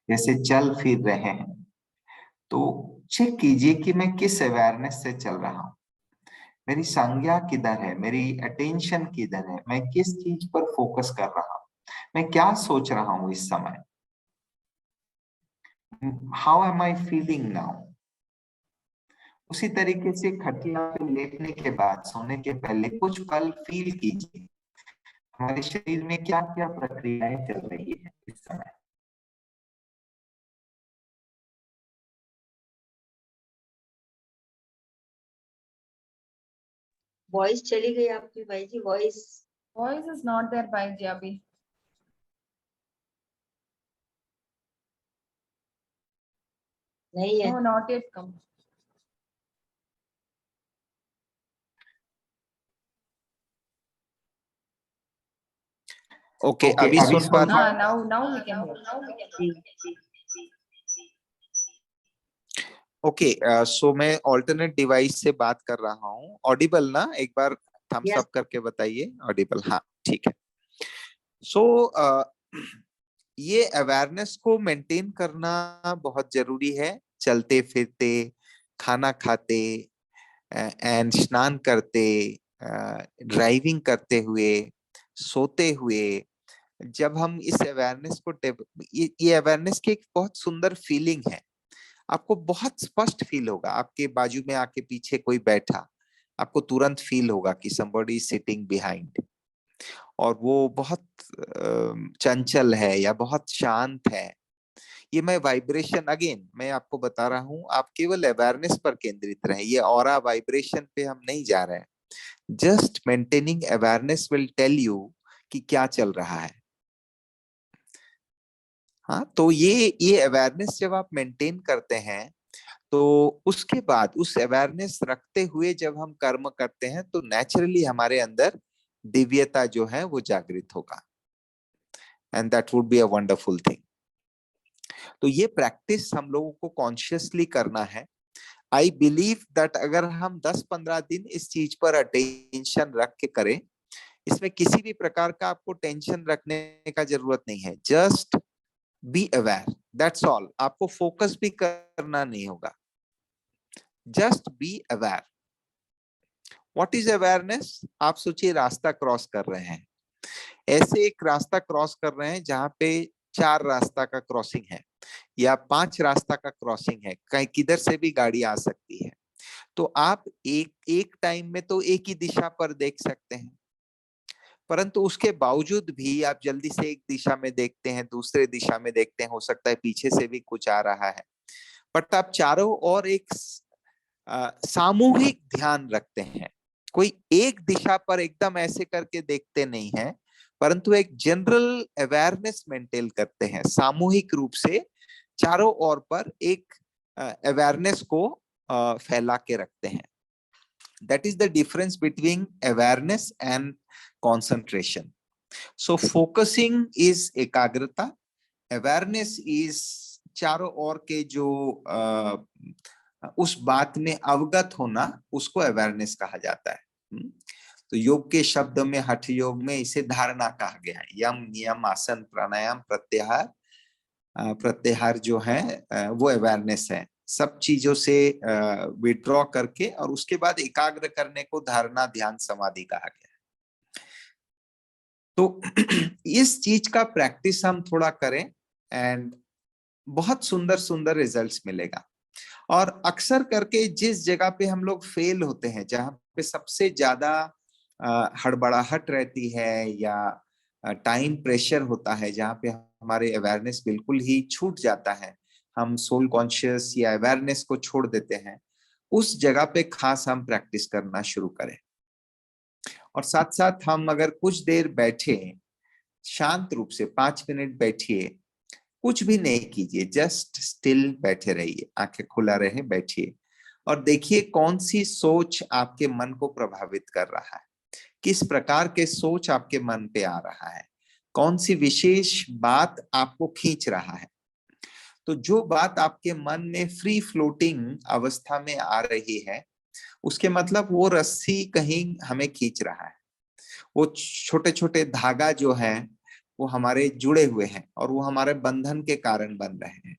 जैसे चल फिर रहे हैं, तो चेक कीजिए कि मैं किस अवेयरनेस से चल रहा हूँ, मेरी संज्ञा किधर है, मेरी अटेंशन किधर है, मैं किस चीज पर फोकस कर रहा हूँ, मैं क्या सोच रहा हूँ इस समय, how am I feeling now. उसी तरीके से खटिया पे लेटने के बाद, सोने के पहले कुछ पल फील कीजिए हमारे शरीर में क्या क्या प्रक्रियाएं चल रही है इस समय। वॉइस चली गई आपकी भाई जी, voice. Voice is not there by Jabi. नहीं है। No, not yet come. Okay, अभी सुन पा रहे हैं? Now we can hear. Okay, so मैं ऑल्टरनेट डिवाइस से बात कर रहा हूँ। ऑडिबल ना? एक बार थम्स Yes. अप करके बताइए। ऑडिबल, हाँ ठीक है। सो ये अवेयरनेस को मेंटेन करना बहुत जरूरी है, चलते फिरते, खाना खाते, एंड स्नान करते, ड्राइविंग करते हुए, सोते हुए, जब हम इस अवेयरनेस को ये अवेयरनेस की एक बहुत सुंदर फीलिंग है। आपको बहुत स्पष्ट फील होगा, आपके बाजू में आके पीछे कोई बैठा, आपको तुरंत फील होगा कि somebody is sitting behind, और वो बहुत चंचल है या बहुत शांत है। ये मैं वाइब्रेशन, अगेन मैं आपको बता रहा हूं, आप केवल अवेयरनेस पर केंद्रित रहे, ये ऑरा वाइब्रेशन पे हम नहीं जा रहे हैं। Just maintaining awareness will tell you कि क्या चल रहा है। हाँ, तो ये अवेयरनेस जब आप मेंटेन करते हैं, तो उसके बाद उस अवेयरनेस रखते हुए जब हम कर्म करते हैं, तो नेचुरली हमारे अंदर दिव्यता जो है वो जागृत होगा, and that would be a wonderful thing. तो ये प्रैक्टिस हम लोगों को कॉन्शियसली करना है। आई बिलीव दैट अगर हम 10-15 दिन इस चीज पर अटेंशन रख के करें, इसमें किसी भी प्रकार का आपको टेंशन रखने का जरूरत नहीं है। Just be aware, that's all. आपको फोकस भी करना नहीं होगा, just be aware. What is awareness? आप सोचिए, रास्ता क्रॉस कर रहे हैं, ऐसे एक रास्ता क्रॉस कर रहे हैं जहां पे 4 रास्ता का क्रॉसिंग है या 5 रास्ता का क्रॉसिंग है, कहीं किधर से भी गाड़ी आ सकती है। तो आप एक टाइम में तो एक ही दिशा पर देख सकते हैं, परंतु उसके बावजूद भी आप जल्दी से एक दिशा में देखते हैं, दूसरे दिशा में देखते हैं, हो सकता है पीछे से भी कुछ आ रहा है, बट आप चारों ओर एक सामूहिक ध्यान रखते हैं। कोई एक दिशा पर एकदम ऐसे करके देखते नहीं है, परंतु एक जनरल अवेयरनेस मेंटेन करते हैं, सामूहिक रूप से चारों ओर पर एक अवेयरनेस को फैला के रखते हैं। That is the difference between awareness and concentration. So focusing is एकाग्रता, awareness is चारों ओर के जो उस बात में अवगत होना, उसको अवेयरनेस कहा जाता है। तो योग के शब्द में, हठ योग में इसे धारणा कहा गया है। यम, नियम, आसन, प्राणायाम, प्रत्याहार, प्रत्याहार जो है वो अवेयरनेस है। सब चीजों से विड्रॉ करके और उसके बाद एकाग्र करने को धारणा, ध्यान, समाधि कहा गया है। तो इस चीज का प्रैक्टिस हम थोड़ा करें एंड बहुत सुंदर सुंदर रिजल्ट्स मिलेगा। और अक्सर करके जिस जगह पे हम लोग फेल होते हैं, जहां पे सबसे ज्यादा हड़बड़ाहट रहती है या टाइम प्रेशर होता है, जहाँ पे हमारे अवेयरनेस बिल्कुल ही छूट जाता है, हम सोल कॉन्शियस या अवेयरनेस को छोड़ देते हैं, उस जगह पे खास हम प्रैक्टिस करना शुरू करें। और साथ साथ हम अगर कुछ देर बैठे, शांत रूप से 5 मिनट बैठिए, कुछ भी नहीं कीजिए, जस्ट स्टिल बैठे रहिए, आंखें खुला रहे, बैठिए और देखिए कौन सी सोच आपके मन को प्रभावित कर रहा है, किस प्रकार के सोच आपके मन पे आ रहा है, कौन सी विशेष बात आपको खींच रहा है। तो जो बात आपके मन में फ्री फ्लोटिंग अवस्था में आ रही है, उसके मतलब वो रस्सी कहीं हमें खींच रहा है, वो छोटे छोटे धागा जो है वो हमारे जुड़े हुए हैं और वो हमारे बंधन के कारण बन रहे हैं।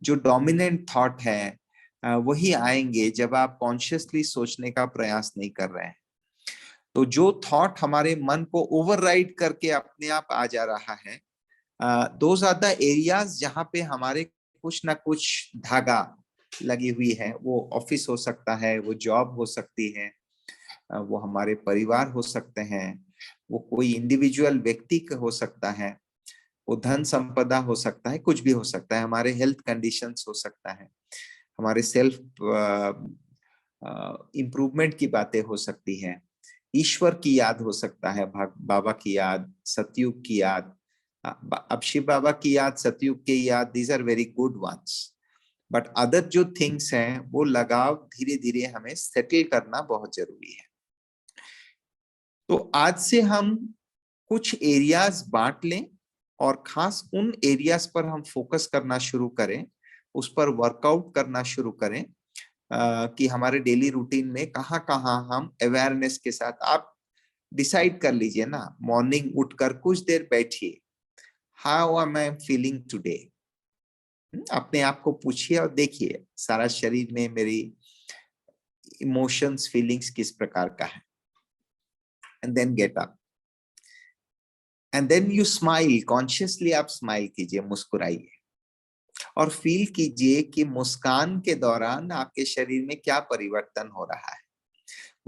जो डोमिनेंट थॉट है वही आएंगे जब आप कॉन्शियसली सोचने का प्रयास नहीं कर रहे हैं। तो जो थॉट हमारे मन को ओवरराइड करके अपने आप आ जा रहा है, दो ज्यादा एरियाज जहां पे हमारे कुछ ना कुछ धागा लगी हुई है, वो ऑफिस हो सकता है, वो जॉब हो सकती है, वो हमारे परिवार हो सकते हैं, वो कोई इंडिविजुअल व्यक्ति का हो सकता है, वो धन संपदा हो सकता है, कुछ भी हो सकता है, हमारे हेल्थ कंडीशंस हो सकता है, हमारे सेल्फ इम्प्रूवमेंट की बातें हो सकती है, ईश्वर की याद हो सकता है, बाबा की याद, सतयुग की याद। अब शिव बाबा की याद, सतयुग की याद, these are very good ones, but other जो थिंग्स हैं वो लगाव धीरे धीरे हमें सेटल करना बहुत जरूरी है। तो आज से हम कुछ एरियाज बांट लें और खास उन एरियाज पर हम फोकस करना शुरू करें, उस पर वर्कआउट करना शुरू करें कि हमारे डेली रूटीन में कहाँ कहाँ हम अवेयरनेस के साथ, आप डिसाइड कर लीजिए ना, मॉर्निंग उठकर कुछ देर बैठिए, how am I feeling today, अपने आप को पूछिए और देखिए सारा शरीर में मेरी इमोशंस, फीलिंग्स किस प्रकार का है। And then get up and then you smile, consciously आप स्माइल कीजिए, मुस्कुराइए और फील कीजिए कि मुस्कान के दौरान आपके शरीर में क्या परिवर्तन हो रहा है।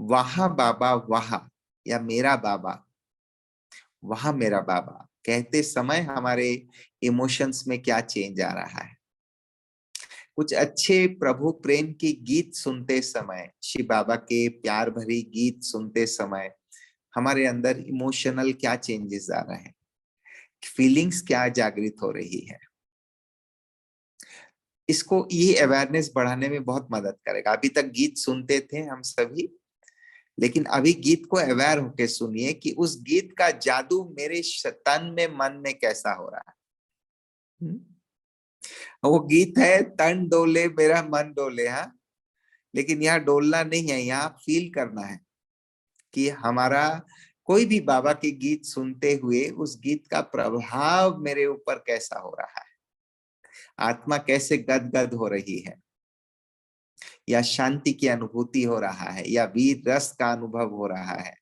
वाह बाबा वाह, या मेरा बाबा, वाह मेरा बाबा कहते समय हमारे इमोशंस में क्या चेंज आ रहा है। कुछ अच्छे प्रभु प्रेम की गीत सुनते समय, शिव बाबा के प्यार भरी गीत सुनते समय हमारे अंदर इमोशनल क्या चेंजेस आ रहे हैं, फीलिंग्स क्या जागृत हो रही है। इसको ये अवेयरनेस बढ़ाने में बहुत मदद करेगा। अभी तक गीत सुनते थे हम सभी, लेकिन अभी गीत को अवेयर होके सुनिए कि उस गीत का जादू मेरे तन में, मन में कैसा हो रहा है। वो गीत है तन डोले मेरा मन डोले, हाँ, लेकिन यहाँ डोलना नहीं है, यहाँ फील करना है कि हमारा कोई भी बाबा के गीत सुनते हुए उस गीत का प्रभाव मेरे ऊपर कैसा हो रहा है, आत्मा कैसे गदगद हो रही है, या शांति की अनुभूति हो रहा है, या वीर रस का अनुभव हो रहा है।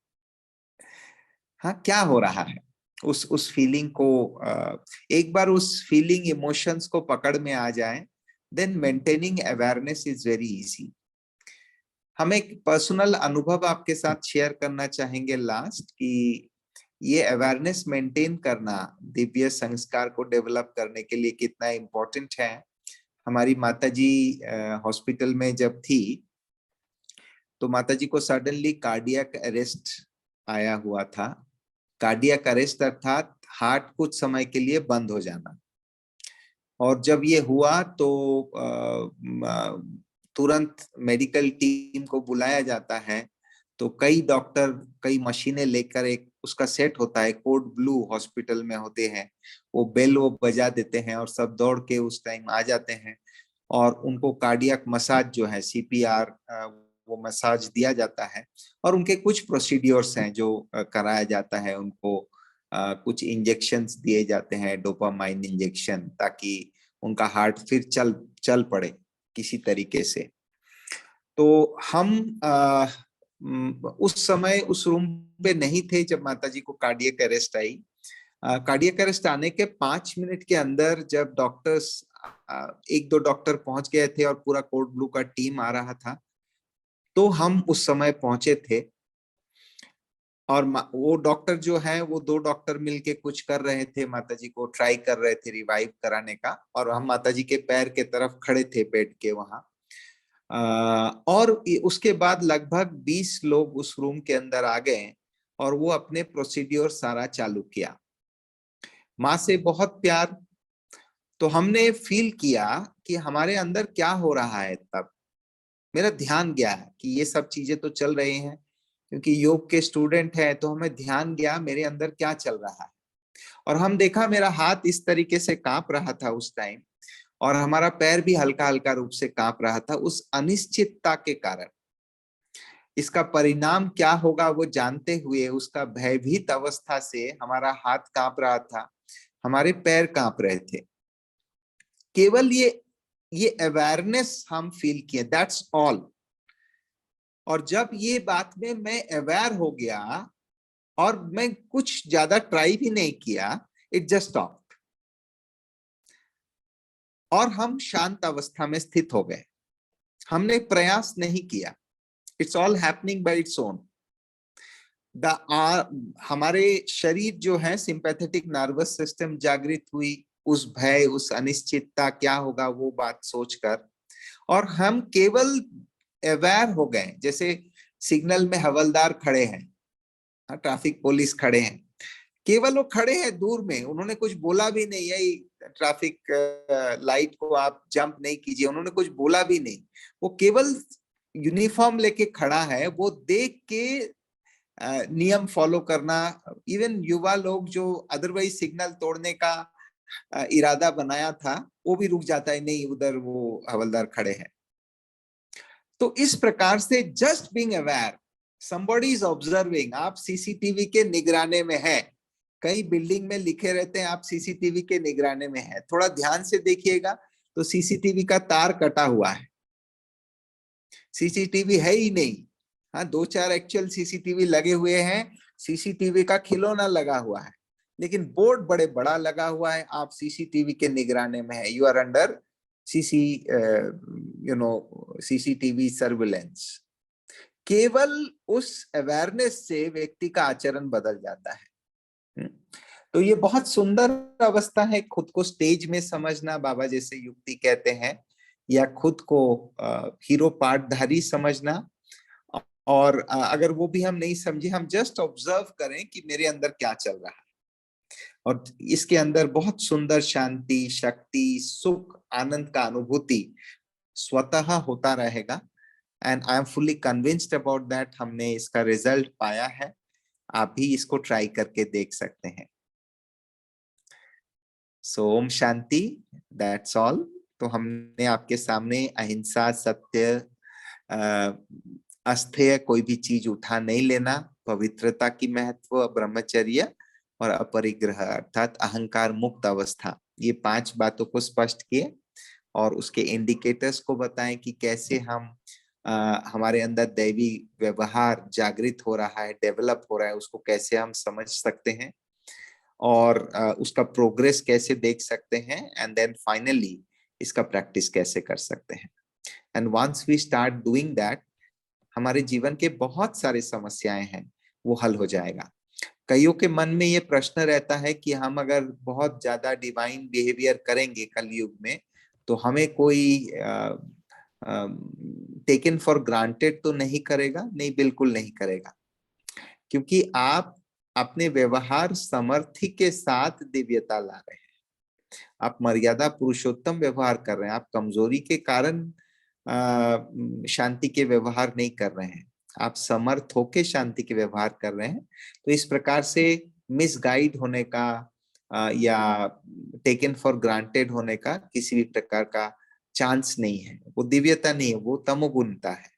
हाँ, क्या हो रहा है, उस फीलिंग को एक बार उस फीलिंग, इमोशंस को पकड़ में आ जाए, then maintaining awareness is very easy. हम एक पर्सनल अनुभव आपके साथ शेयर करना चाहेंगे लास्ट, कि ये अवेयरनेस मेंटेन करना दिव्य संस्कार को डेवलप करने के लिए कितना इम्पोर्टेंट है। हमारी माताजी हॉस्पिटल में जब थी तो माताजी को सडनली कार्डियक अरेस्ट आया हुआ था कार्डियक अरेस्ट अर्थात हार्ट कुछ समय के लिए बंद हो जाना। और जब ये हुआ तो तुरंत मेडिकल टीम को बुलाया जाता है। तो कई डॉक्टर कई मशीनें लेकर, एक उसका सेट होता है, कोड ब्लू हॉस्पिटल में होते हैं, वो बेल वो बजा देते हैं और सब दौड़ के उस टाइम आ जाते हैं और उनको कार्डियक मसाज जो है CPR वो मसाज दिया जाता है। और उनके कुछ प्रोसीड्योर्स हैं जो कराया जाता है। उनको कुछ इंजेक्शंस दिए जाते हैं, डोपामाइन इंजेक्शन, ताकि उनका हार्ट फिर चल पड़े किसी तरीके से। तो हम उस समय उस रूम पे नहीं थे जब माताजी को कार्डियक अरेस्ट आई। कार्डियक अरेस्ट आने के 5 मिनट के अंदर जब डॉक्टर्स, 1-2 डॉक्टर पहुंच गए थे और पूरा कोड ब्लू का टीम आ रहा था, तो हम उस समय पहुंचे थे। और वो डॉक्टर जो है, वो 2 डॉक्टर मिलके कुछ कर रहे थे, माताजी को ट्राई कर रहे थे रिवाइव कराने का, और हम माताजी के पैर के तरफ खड़े थे बैठ के वहां। और उसके बाद लगभग 20 लोग उस रूम के अंदर आ गए और वो अपने प्रोसीड्योर सारा चालू किया। माँ से बहुत प्यार। तो हमने फील किया कि हमारे अंदर क्या हो रहा है। तब मेरा ध्यान गया कि ये सब चीजें तो चल रही हैं, क्योंकि योग के स्टूडेंट हैं, तो हमें ध्यान गया मेरे अंदर क्या चल रहा है। और हम देखा मेरा हाथ इस तरीके से कांप रहा था उस टाइम, और हमारा पैर भी हल्का हल्का रूप से कांप रहा था उस अनिश्चितता के कारण। इसका परिणाम क्या होगा वो जानते हुए, उसका भयभीत अवस्था से हमारा हाथ कांप रहा था, हमारे पैर कांप रहे थे। केवल ये अवेयरनेस हम फील किए, दैट्स ऑल। और जब ये बात में मैं अवेयर हो गया और मैं कुछ ज्यादा ट्राई भी नहीं किया, इट जस्ट स्टॉप्ड और हम शांत अवस्था में स्थित हो गए। हमने प्रयास नहीं किया, it's all happening bye its own. हमारे शरीर जो है, सिंपैथेटिक नर्वस सिस्टम जागृत हुई उस भय, उस अनिश्चितता क्या होगा वो बात सोचकर, और हम केवल अवेयर हो गए। जैसे सिग्नल में हवलदार खड़े हैं, ट्रैफिक पुलिस खड़े हैं, केवल वो खड़े हैं दूर में, उन्होंने कुछ बोला भी नहीं, यही ट्रैफिक लाइट को आप जंप नहीं कीजिए, उन्होंने कुछ बोला भी नहीं। वो केवल यूनिफॉर्म लेके खड़ा है, वो देख के नियम फॉलो करना। इवन युवा लोग जो अदरवाइज सिग्नल तोड़ने का इरादा बनाया था, वो भी रुक जाता है, नहीं उधर वो हवलदार खड़े हैं। तो इस प्रकार से just being aware, somebody is observing, आप CCTV के निगराने में है। कई बिल्डिंग में लिखे रहते हैं आप CCTV के निगराने में है, थोड़ा ध्यान से देखिएगा तो CCTV का तार कटा हुआ है, CCTV है ही नहीं। हाँ, 2-4 एक्चुअल CCTV लगे हुए हैं, CCTV का खिलौना लगा हुआ है, लेकिन बोर्ड बड़े बड़ा लगा हुआ है, आप CCTV के निगराने में है, you are under CCTV surveillance. केवल उस अवेयरनेस से व्यक्ति का आचरण बदल जाता है। तो ये बहुत सुंदर अवस्था है, खुद को स्टेज में समझना, बाबा जैसे युक्ति कहते हैं, या खुद को हीरो पार्टधारी समझना। और अगर वो भी हम नहीं समझे, हम जस्ट ऑब्जर्व करें कि मेरे अंदर क्या चल रहा है, और इसके अंदर बहुत सुंदर शांति, शक्ति, सुख, आनंद का अनुभूति स्वतः होता रहेगा। And I am fully convinced about that. हमने इसका रिजल्ट पाया है, आप भी इसको ट्राई करके देख सकते हैं। सो ओम शांति, दैट्स ऑल। तो हमने आपके सामने अहिंसा, सत्य, अस्थेय कोई भी चीज उठा नहीं लेना, पवित्रता की महत्व, ब्रह्मचर्य और अपरिग्रह अर्थात अहंकार मुक्त अवस्था, ये 5 बातों को स्पष्ट किए और उसके इंडिकेटर्स को बताएं कि कैसे हम हमारे अंदर दैवी व्यवहार जागृत हो रहा है, डेवलप हो रहा है, उसको कैसे हम समझ सकते हैं और उसका प्रोग्रेस कैसे देख सकते हैं, एंड देन फाइनली इसका प्रैक्टिस कैसे कर सकते हैं। And once we start doing that, हमारे जीवन के बहुत सारे समस्याएं हैं वो हल हो जाएगा। कईयों के मन में ये प्रश्न रहता है कि हम अगर बहुत ज्यादा डिवाइन बिहेवियर करेंगे कलयुग में, तो हमें कोई टेकन फॉर ग्रांटेड तो नहीं करेगा? नहीं, बिल्कुल नहीं करेगा, क्योंकि आप अपने व्यवहार समर्थी के साथ दिव्यता ला रहे हैं। आप मर्यादा पुरुषोत्तम व्यवहार कर रहे हैं, आप कमजोरी के कारण शांति के व्यवहार नहीं कर रहे हैं, आप समर्थ होके शांति के व्यवहार कर रहे हैं। तो इस प्रकार से मिसगाइड होने का या टेकन फॉर ग्रांटेड होने का किसी भी प्रकार का चांस नहीं है। वो दिव्यता नहीं है, वो तमोगुणता है।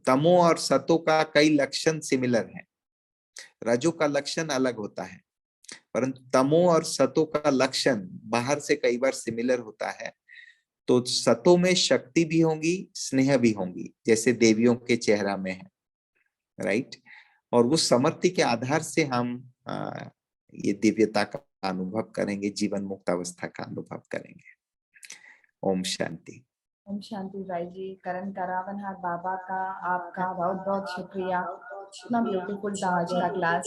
तमो और सतो का कई लक्षण सिमिलर है, रजो का लक्षण अलग होता है, परंतु तमो और सतो का लक्षण बाहर से कई बार सिमिलर होता है। तो सतो में शक्ति भी होगी, स्नेह भी होंगी, जैसे देवियों के चेहरा में है, राइट। और उस समर्थि के आधार से हम ये दिव्यता का अनुभव करेंगे, जीवन मुक्त अवस्था का अनुभव करेंगे। ओम शांति। ओम शांति भाई जी। करण करावनहार बाबा का आपका बहुत बहुत शुक्रिया, इतना ब्यूटीफुल था आज का क्लास।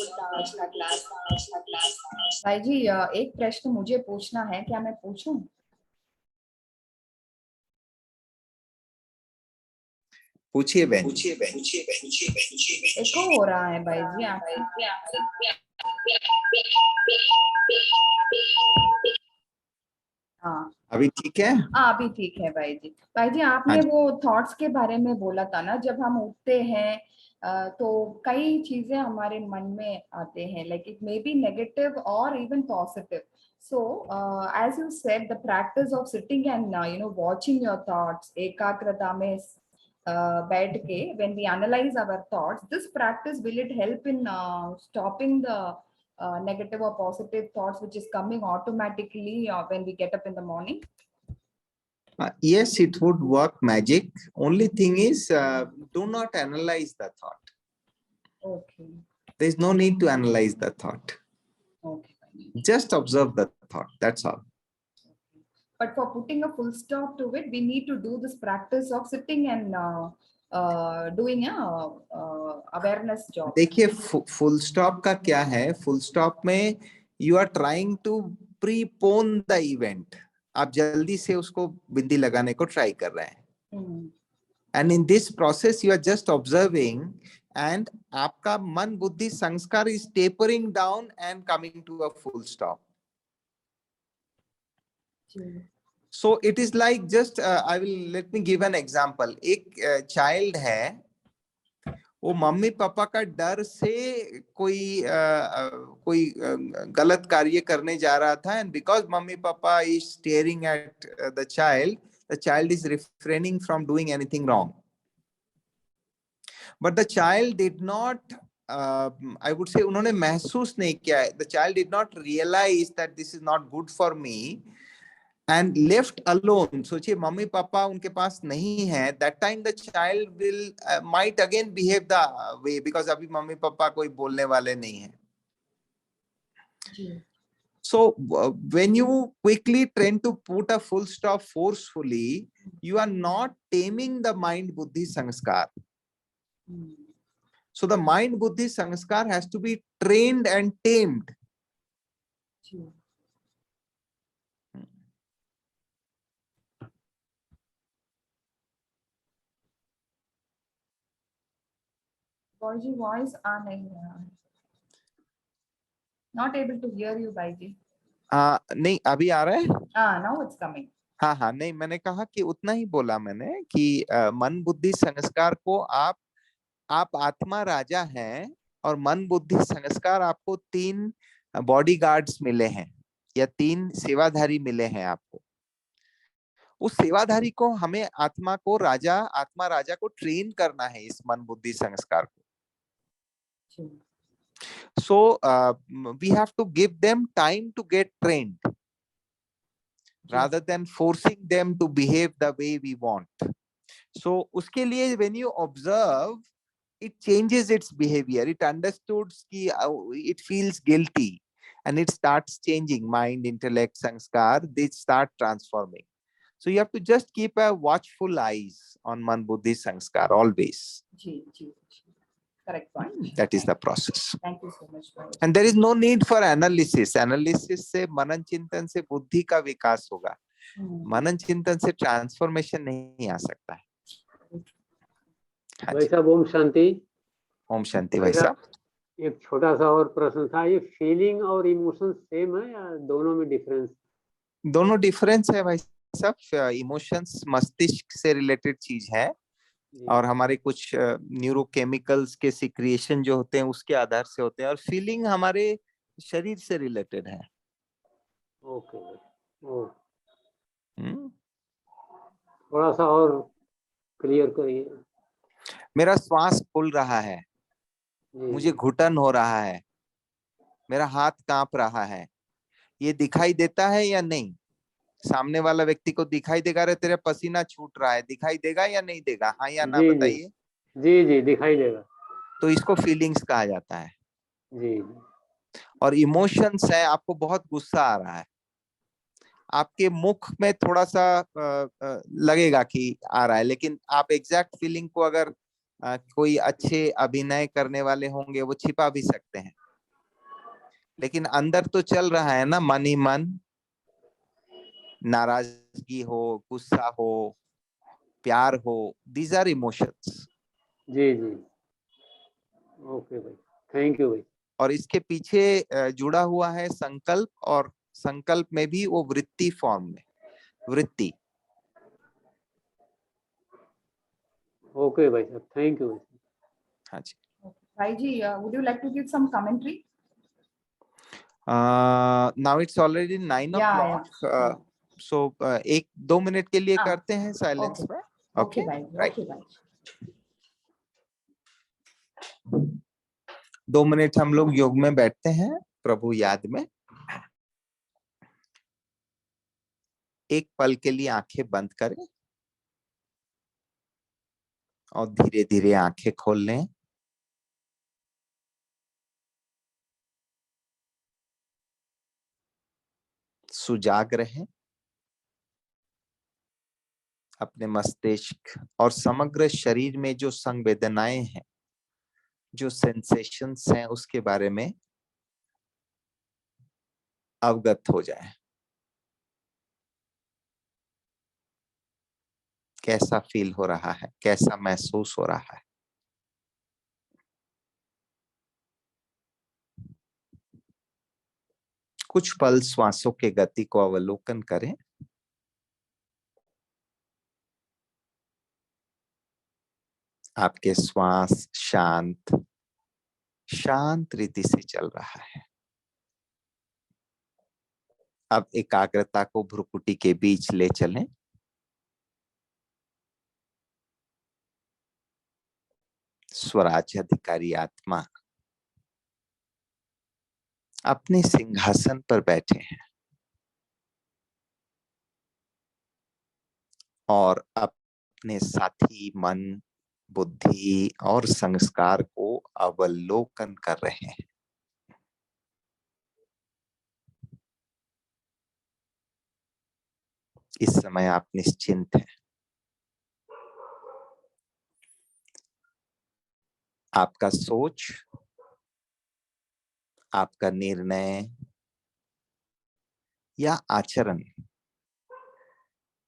भाई जी एक प्रश्न मुझे पूछना है, क्या मैं पूछूं? पूछिए बहन। एको हो रहा है भाई जी आपका। हाँ अभी ठीक है? हाँ अभी ठीक है भाई जी। भाई जी आपने वो थॉट्स के बारे में बोला था ना, जब हम उठते हैं तो कई चीजें हमारे मन में आते हैं, like it may be negative और even positive. So as you said the practice of sitting and watching your thoughts, एकाग्रता में बैठ के when we analyze our thoughts, this practice will it help in stopping the negative or positive thoughts which is coming automatically when we get up in the morning? Yes, it would work magic. Only thing is, do not analyze the thought. Okay. There is no need to analyze the thought. Okay. Just observe the thought. That's all. But for putting a full stop to it, we need to do this practice of sitting and doing a awareness job. देखिए full stop का क्या है, full stop में you are trying to prepone the event, आप जल्दी से उसको बिंदी लगाने को ट्राई कर रहे हैं। And in this process you are just observing, and आपका मन बुद्धि संस्कार is tapering down and coming to a full stop. So it is like just let me give an example. एक child है, वो मम्मी पापा का डर से कोई गलत कार्य करने जा रहा था, and because mummy papa is staring at the child is refraining from doing anything wrong. But the child did not, I would say, उन्होंने महसूस नहीं किया है, the child did not realize that this is not good for me and left alone. सोचिए mummy papa उनके पास नहीं है, that time the child will might again behave the way, because अभी मम्मी पापा कोई बोलने वाले नहीं है। So when you quickly tend to put a full stop forcefully, you are not taming the mind buddhi sanskar. So the mind buddhi sanskar has to be trained and tamed. Baiji voice आ नहीं रहा है। Not able to hear you बाईजी। नहीं अभी आ रहा है? Now it's coming. हाँ, नहीं मैंने कहा कि उतना ही बोला मैंने कि मन बुद्धि संस्कार को आप आत्मा राजा हैं, और मन बुद्धि संस्कार आपको 3 बॉडीगार्ड्स मिले हैं या 3 सेवाधारी मिले हैं आपको। उस सेवाधारी को हमें आत्मा राजा को ट्रेन करना है इस मन बुद्धि संस्कार को। So we have to give them time to get trained rather than forcing them to behave the way we want. So उसके लिए when you observe, it changes its behavior. It understood कि it feels guilty and it starts changing. Mind, intellect, sanskar, they start transforming. So you have to just keep a watchful eyes on man buddhi sanskar always. Correct point. That is the process. Thank you so much. And there is no need for analysis. Analysis से मनन चिंतन से बुद्धि का विकास होगा, मनन चिंतन से transformation नहीं आ सकता है। भाई साहब ओम शांति। ओम शांति भाई साहब। एक छोटा सा और प्रश्न था, ये फीलिंग और इमोशन सेम है या दोनों में डिफरेंस? दोनों डिफरेंस है भाई साहब। इमोशंस मस्तिष्क से रिलेटेड चीज है जी। और हमारे कुछ न्यूरोकेमिकल्स के सिक्रिएशन जो होते हैं उसके आधार से होते हैं, और फीलिंग हमारे शरीर से रिलेटेड है। ओके भाई। ओ, हम्म। थोड़ा सा और क्लियर करिए। मेरा श्वास फूल रहा है, जी मुझे घुटन हो रहा है, मेरा हाथ कांप रहा है, ये दिखाई देता है या नहीं? सामने वाला व्यक्ति को दिखाई देगा, रे तेरा पसीना छूट रहा है, दिखाई देगा या नहीं देगा? हाँ या ना जी जी बताइए। जी जी दिखाई देगा। तो इसको फीलिंग्स कहा जाता है। जी जी। और इमोशंस है, आपको बहुत गुस्सा आ रहा है, आपके मुख में थोड़ा सा लगेगा कि आ रहा है, लेकिन आप एग्जैक्ट फीलिंग को अगर कोई अच्छे अभिनय करने वाले होंगे वो छिपा भी सकते हैं, लेकिन अंदर तो चल रहा है ना, मन ही मन। नाराजगी हो, गुस्सा हो, प्यार हो, दीज आर इमोशंस। जी जी। ओके भाई, थैंक यू भाई। और इसके पीछे जुड़ा हुआ है संकल्प, और संकल्प में भी वो वृत्ति फॉर्म में, वृत्ति। ओके भाई साहब, थैंक यू भाई। हाँ जी। भाई जी, would you like to give some commentary? Now it's already 9 Yeah, o'clock। So 1-2 minute के लिए हाँ, करते हैं साइलेंस okay. में। Okay ओके भाई, राइट। okay भाई। 2 मिनट हम लोग योग में बैठते हैं प्रभु याद में। एक पल के लिए आंखें बंद करें और धीरे धीरे आंखें खोल लें। सुजाग रहें। अपने मस्तिष्क और समग्र शरीर में जो संवेदनाएं हैं, जो सेंसेशंस हैं, उसके बारे में अवगत हो जाए। कैसा फील हो रहा है, कैसा महसूस हो रहा है। कुछ पल श्वासों के गति को अवलोकन करें। आपके श्वास शांत शांत रीति से चल रहा है। अब एकाग्रता को भ्रुकुटी के बीच ले चलें। स्वराज्य अधिकारी आत्मा अपने सिंहासन पर बैठे हैं और अपने साथी मन, बुद्धि और संस्कार को अवलोकन कर रहे हैं। इस समय आप निश्चिंत हैं। आपका सोच, आपका निर्णय या आचरण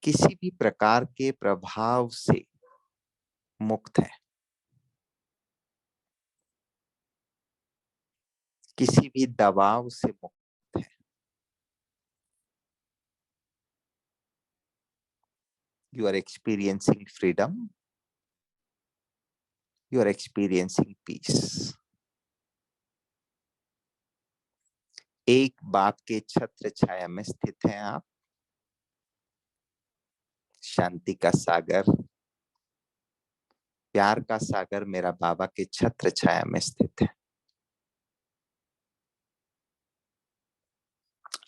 किसी भी प्रकार के प्रभाव से मुक्त है। किसी भी दबाव से मुक्त है। You are experiencing freedom. You are experiencing peace. एक बाप के छत्र छाया में स्थित हैं आप। शांति का सागर, प्यार का सागर मेरा बाबा के छत्र छाया में स्थित है।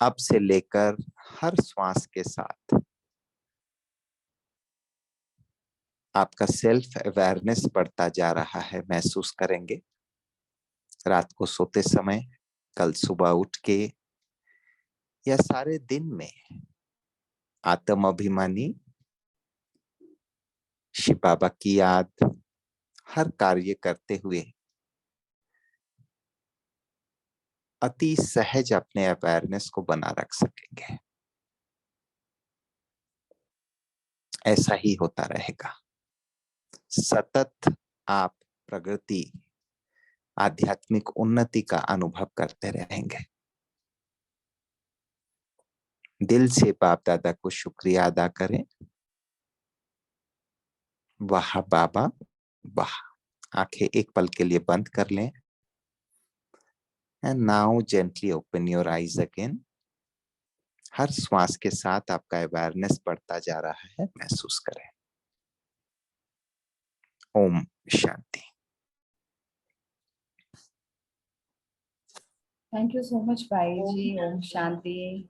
अब से लेकर हर श्वास के साथ आपका सेल्फ अवेयरनेस बढ़ता जा रहा है। महसूस करेंगे रात को सोते समय, कल सुबह उठ के, या सारे दिन में आत्म अभिमानी शिव बाबा की याद हर कार्य करते हुए अति सहज अपने अवेयरनेस को बना रख सकेंगे। ऐसा ही होता रहेगा। सतत आप प्रगति आध्यात्मिक उन्नति का अनुभव करते रहेंगे। दिल से बाप दादा को शुक्रिया अदा करें। वाह बाबा वाह। आंखें एक पल के लिए बंद कर लें। And now gently open your eyes again. हर श्वास के साथ आपका अवेयरनेस बढ़ता जा रहा है, महसूस करें। Om Shanti. Thank you so much भाई ओम जी। ओम शांति।